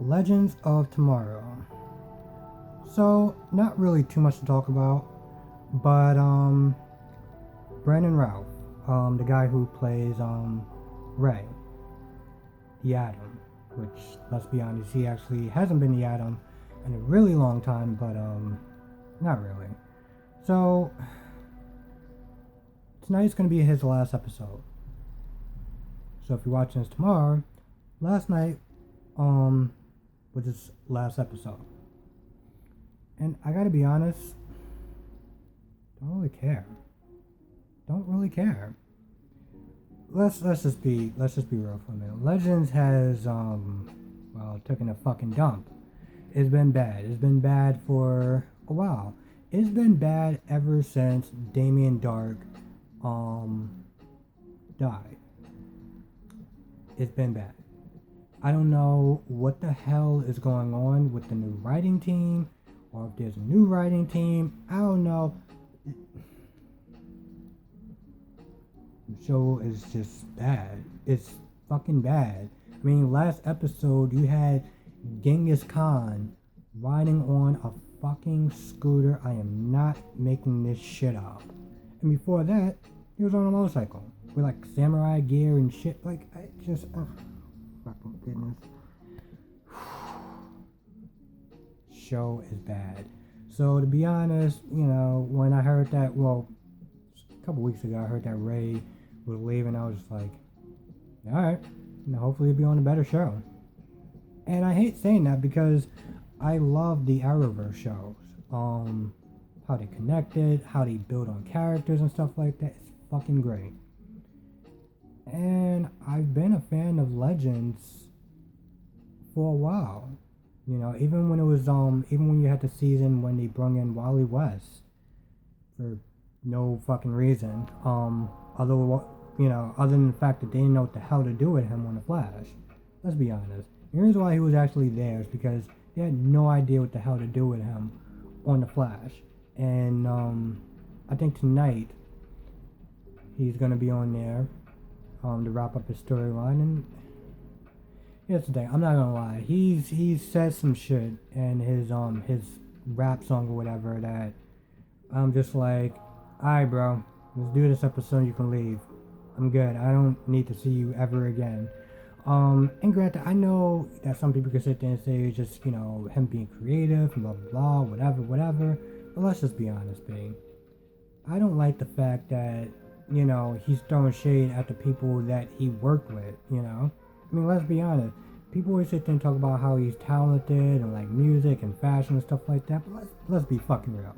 Legends of Tomorrow. So, not really too much to talk about, but Brandon Routh, the guy who plays Ray, the Atom, which, let's be honest, he actually hasn't been the Atom in a really long time, but not really. So, tonight's gonna be his last episode. So if you're watching this tomorrow, last night was his last episode. And I gotta be honest, don't really care. Don't really care. Let's just be real for a minute. Legends has taken a fucking dump. It's been bad. It's been bad for a while. It's been bad ever since Damien Dark died. It's been bad. I don't know what the hell is going on with the new writing team, or if there's a new writing team. I don't know. The show is just bad. It's fucking bad. I mean, last episode you had Genghis Khan riding on a fucking scooter. I am not making this shit up. And before that, he was on a motorcycle with like samurai gear and shit. Like, I just, fucking goodness. Show is bad. So to be honest, when I heard that, well, a couple weeks ago, I heard that Ray was leaving. I was just like, all right, hopefully he'll be on a better show. And I hate saying that because I love the Arrowverse shows. How they connected, how they build on characters and stuff like that. It's fucking great. And I've been a fan of Legends for a while. Even when it was even when you had the season when they brought in Wally West for no fucking reason. Other than the fact that they didn't know what the hell to do with him on the Flash. Let's be honest. The reason why he was actually there is because they had no idea what the hell to do with him on the Flash. And I think tonight he's gonna be on there to wrap up his storyline. And here's the thing, I'm not gonna lie, he said some shit in his rap song or whatever that I'm just like, alright bro, let's do this episode, you can leave. I'm good. I don't need to see you ever again. And granted, I know that some people can sit there and say it's just, him being creative, blah, blah, blah, whatever. But let's just be honest, babe. I don't like the fact that, he's throwing shade at the people that he worked with, I mean, let's be honest. People always sit there and talk about how he's talented and like music and fashion and stuff like that. But let's be fucking real.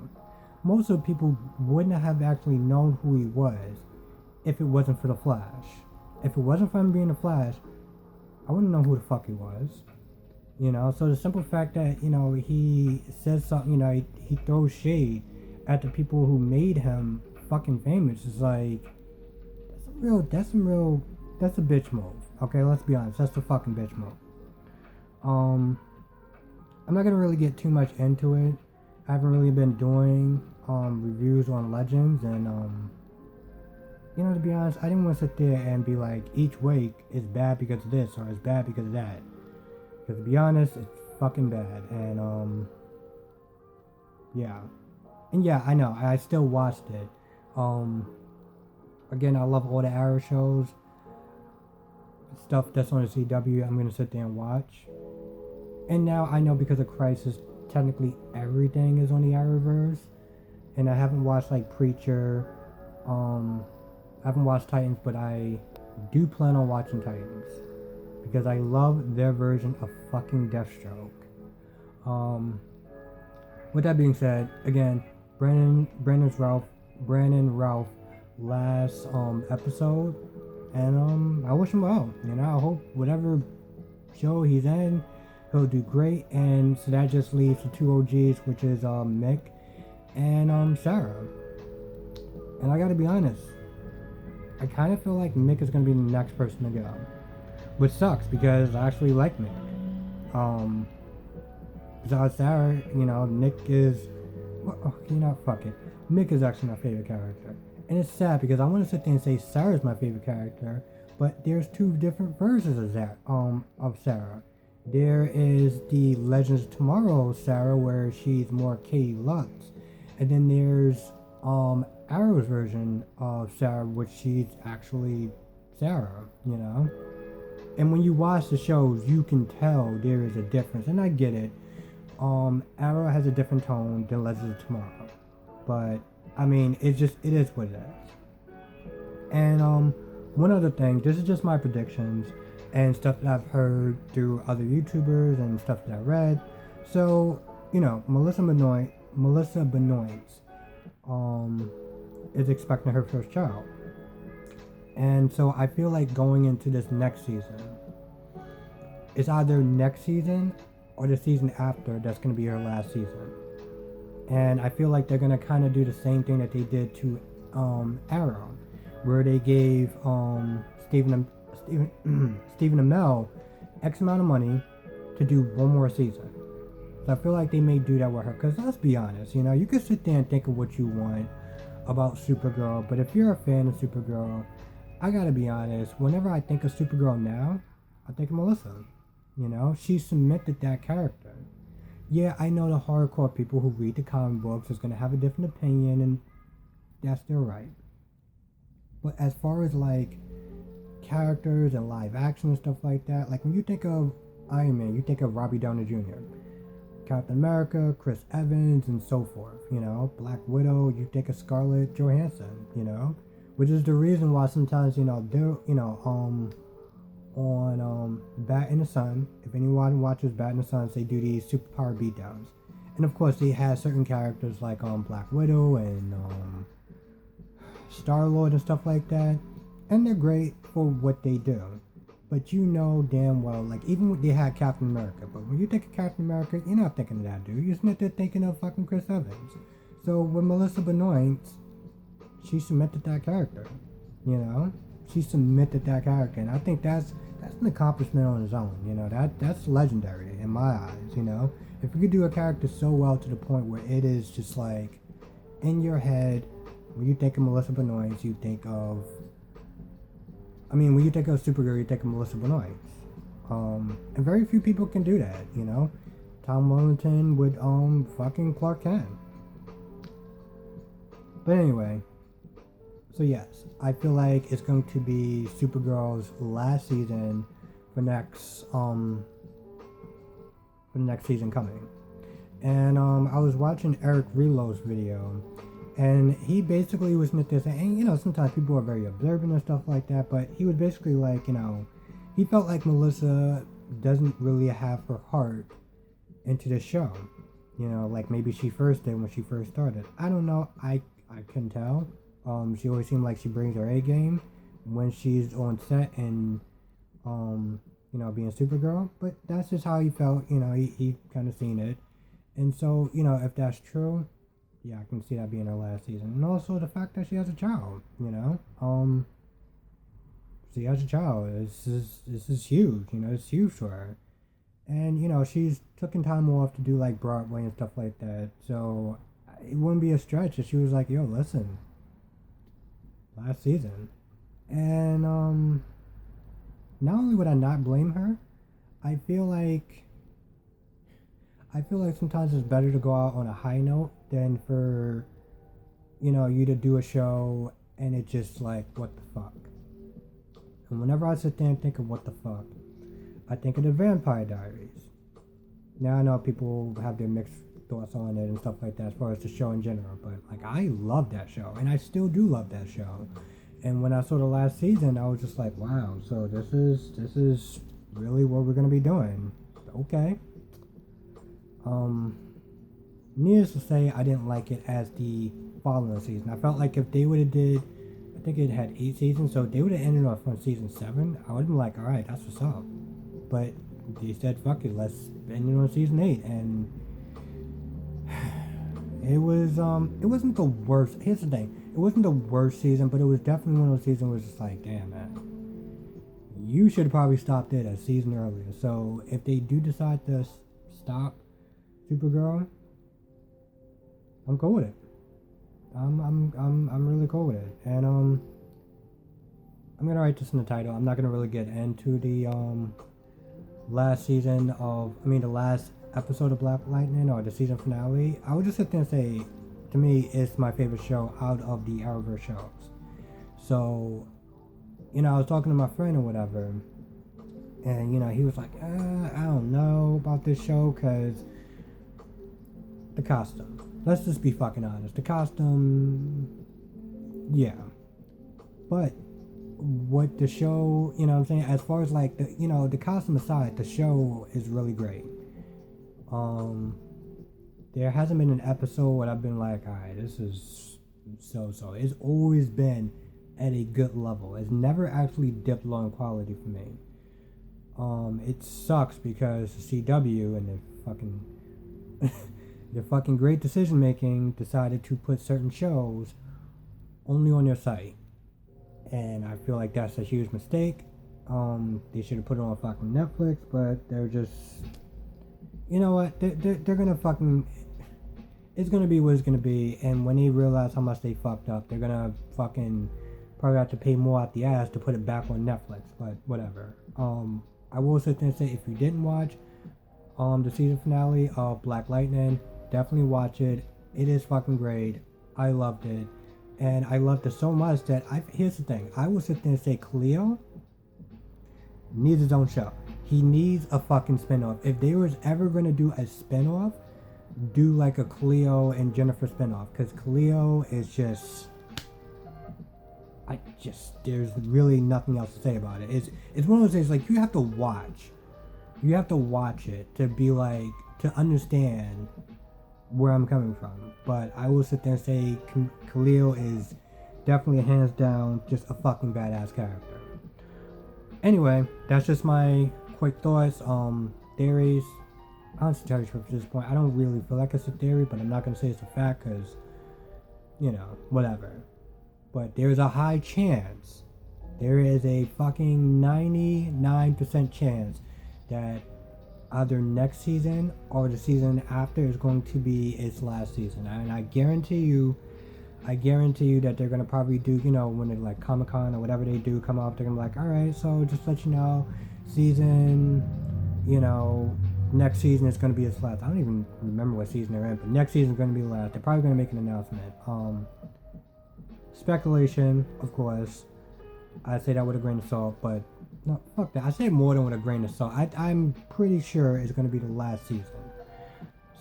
Most of the people wouldn't have actually known who he was if it wasn't for the Flash. If it wasn't for him being the Flash, I wouldn't know who the fuck he was. So the simple fact that, he says something, he throws shade at the people who made him fucking famous is like, that's a bitch move. Okay, let's be honest, that's the fucking bitch move. I'm not gonna really get too much into it. I haven't really been doing reviews on Legends, and to be honest, I didn't want to sit there and be like, each week is bad because of this or it's bad because of that. Because to be honest, it's fucking bad. And yeah. And yeah, I know, I still watched it. Again, I love all the Arrow shows. Stuff that's on the CW, I'm gonna sit there and watch. And now I know because of Crisis, technically everything is on the Arrowverse. And I haven't watched like Preacher. I haven't watched Titans, but I do plan on watching Titans because I love their version of fucking Deathstroke. With that being said, again, Brandon Routh last episode, and I wish him well. I hope whatever show he's in, he'll do great. And so that just leaves the two OGs, which is Mick and Sarah. And I gotta be honest, I kind of feel like Mick is going to be the next person to go. Which sucks because I actually like Mick. Besides Sarah, Nick is... fuck it. Mick is actually my favorite character. And it's sad because I want to sit there and say Sarah's my favorite character, but there's two different versions of Sarah. There is the Legends of Tomorrow Sarah, where she's more Katie Lux, and then there's Arrow's version of Sarah, which she's actually Sarah, you know. And when you watch the shows, you can tell there is a difference, and I get it. Arrow has a different tone than Legends of Tomorrow, but I mean, it is what it is. And one other thing, this is just my predictions and stuff that I've heard through other YouTubers and stuff that I read. So Melissa Benoist, is expecting her first child, and so I feel like going into this next season, it's either next season or the season after that's going to be her last season. And I feel like they're going to kind of do the same thing that they did to Arrow, where they gave Stephen Amell X amount of money to do one more season. So I feel like they may do that with her, because let's be honest, you can sit there and think of what you want about Supergirl, but if you're a fan of Supergirl, I gotta be honest, whenever I think of Supergirl now, I think of Melissa. She cemented that character. Yeah, I know the hardcore people who read the comic books is gonna have a different opinion, and that's their right. But as far as like characters and live action and stuff like that, like when you think of Iron Man, you think of Robbie Downey Jr., Captain America, Chris Evans, and so forth. Black Widow, you think of Scarlett Johansson. Which is the reason why sometimes they're on Bat in the Sun. If anyone watches Bat in the Sun, they do these superpower beatdowns, and of course they have certain characters like Black Widow and Star-Lord and stuff like that, and they're great for what they do. But damn well, like even when they had Captain America, but when you think of Captain America, you're not thinking of that dude. You're sitting there thinking of fucking Chris Evans. So with Melissa Benoist, she cemented that character. She cemented that character, and I think that's an accomplishment on its own. That's legendary in my eyes. If you could do a character so well to the point where it is just like in your head, when you think of Melissa Benoist, you think of. When you think of Supergirl, you think of Melissa Benoist. And very few people can do that. Tom Wellington with fucking Clark Kent. But anyway. So yes, I feel like it's going to be Supergirl's last season for the next season coming. And I was watching Eric Relo's video, and he basically was with this, and sometimes people are very observant and stuff like that, but he was basically like, he felt like Melissa doesn't really have her heart into the show. Like maybe she first did when she first started. I don't know. I couldn't tell. She always seemed like she brings her A game when she's on set and, being Supergirl. But that's just how he felt. He kind of seen it. And so, if that's true, yeah, I can see that being her last season. And also the fact that she has a child, she has a child. This is huge, it's huge for her. And, she's taking time off to do like Broadway and stuff like that. So it wouldn't be a stretch if she was like, yo, listen. Last season. And not only would I not blame her, I feel like sometimes it's better to go out on a high note than for you to do a show and it just like, what the fuck. And whenever I sit there and think of what the fuck, I think of the Vampire Diaries. Now I know people have their mixed thoughts on it and stuff like that as far as the show in general, but like I love that show and I still do love that show. And when I saw the last season, I was just like, wow, so this is really what we're gonna be doing. Okay. Needless to say, I didn't like it as the following season. I felt like if they would have did, I think it had 8 seasons, so if they would have ended off on season 7, I would have been like, alright, that's what's up. But they said, fuck it, let's end it on season 8, and it wasn't the worst. Here's the thing. It wasn't the worst season, but it was definitely one of those seasons where it's just like, damn, man. You should have probably stopped it a season earlier. So if they do decide to stop Supergirl, I'm cool with it. I'm really cool with it. And I'm gonna write this in the title. I'm not gonna really get into the the last episode of Black Lightning, or the season finale, I would just sit there and say, to me, it's my favorite show out of the Arrowverse shows. So, I was talking to my friend or whatever, and, he was like, I don't know about this show, because the costume. Let's just be fucking honest. The costume, yeah. But what the show, as far as like the costume aside, the show is really great. There hasn't been an episode where I've been like, alright, this is so. It's always been at a good level. It's never actually dipped low in quality for me. It sucks because the CW and their fucking great decision making decided to put certain shows only on their site. And I feel like that's a huge mistake. They should have put it on fucking Netflix, but they're just, you know what? They're gonna fucking, it's gonna be what it's gonna be. And when they realize how much they fucked up, they're gonna fucking probably have to pay more out the ass to put it back on Netflix. But whatever. I will sit there and say, if you didn't watch the season finale of Black Lightning, definitely watch it. It is fucking great. I loved it. And I loved it so much that here's the thing. I will sit there and say Cleo needs his own show. He needs a fucking spinoff. If they was ever going to do a spinoff, do like a Cleo and Jennifer spinoff. Because Cleo is just... there's really nothing else to say about it. It's one of those things, like, you have to watch. You have to watch it to be like, to understand where I'm coming from. But I will sit there and say Khalil is definitely hands down just a fucking badass character. Anyway, that's just my quick thoughts, theories. Honestly, tell you the truth, at this point, I don't really feel like it's a theory, but I'm not gonna say it's a fact because, whatever. But there's a high chance, there is a fucking 99% chance that either next season or the season after is going to be its last season. And I guarantee you that they're gonna probably do, when they like Comic-Con or whatever they do come up, they're gonna be like, alright, so just let you know, season, next season is gonna be its last. I don't even remember what season they're in, but next season is gonna be the last. They're probably gonna make an announcement. Speculation, of course. I say that with a grain of salt, but no, fuck that. I say more than with a grain of salt. I'm pretty sure it's going to be the last season.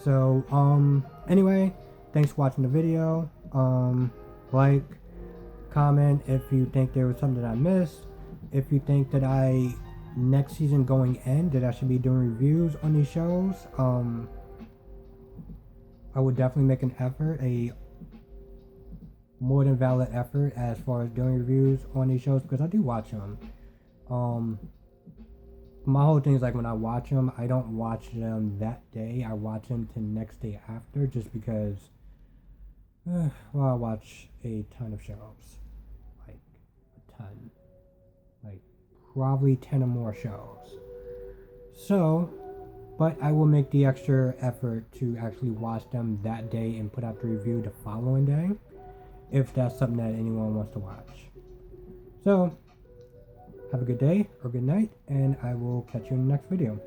So, anyway, thanks for watching the video. Like, comment if you think there was something that I missed. If you think that next season going in, that I should be doing reviews on these shows. I would definitely make an effort, a more than valid effort as far as doing reviews on these shows, because I do watch them. My whole thing is like, when I watch them, I don't watch them that day. I watch them the next day after, just because I watch a ton of shows, like a ton, like probably 10 or more shows. So, but I will make the extra effort to actually watch them that day and put out the review the following day, if that's something that anyone wants to watch. So, have a good day or good night, and I will catch you in the next video.